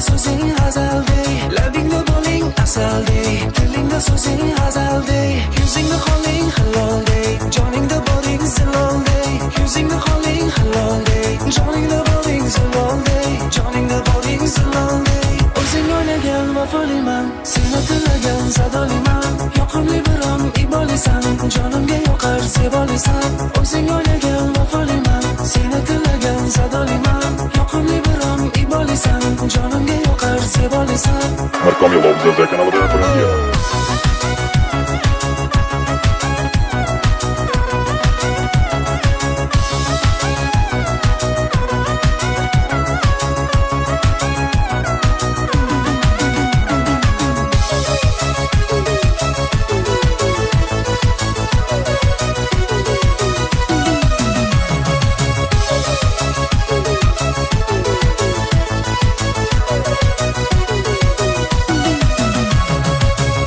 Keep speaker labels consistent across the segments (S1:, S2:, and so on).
S1: so'zing g'azalday, labingda bo'ling asalday, tilingda so'zing g'azalday, yuzingda holing halolday, joningda boring zilolday, yuzingda holing halolday, joningda boring zilolday, joningda boring zilolday. O'zing o'ynagan vafoliman, seni tilagan sadoliman, yoqimli biram ibolisan, jonimga yoqar sebolisan. O'zing o'ynagan vafoliman, seni tilagan sadoliman, yoqimli biram ibolisan, jonimga yoqar sebolisan.
S2: Markom Yolov bizda kanalida ko'ringan.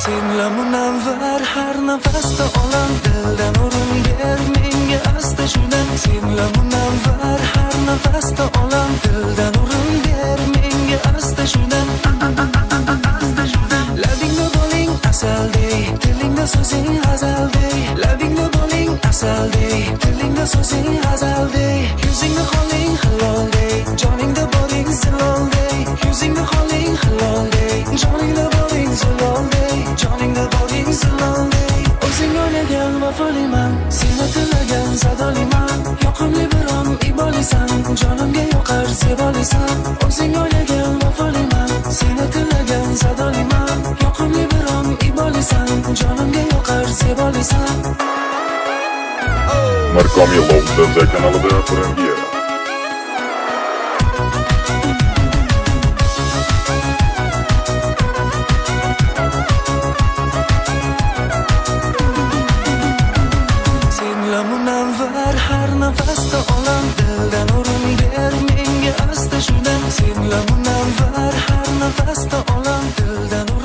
S1: Senla munavvar har nafasda olam, dildan o'rin ber menga asta shundan. Senla munavvar har nafasda olam, dildan o'rin ber menga asta shundan. Labingda bo'ling asalday, tilingda so'zing g'azalday, labingda bo'ling asalday, tilingda so'zing g'azalday, yuzingda holing halolday, joningda boring zilolday, yuzingda holing halolday, joningda boring zilolday, joningda boring zilolday. O'zing o'ynagan vafoliman, seni tilagan sadoliman, yoqimli biram ibolisan, jonimga yoqar sebolisan. O'zing o'ynagan vafoliman, seni tilagan sadoliman, yoqimli biram ibolisan, jonimga yoqar sebolisan.
S2: Markom Yolov bizda kanalida ko'ringan.
S1: Senla munavvar har nafasda olam, dildan o'rin ber menga asta shundan. Senla munavvar har nafasda olam, dildan o'rin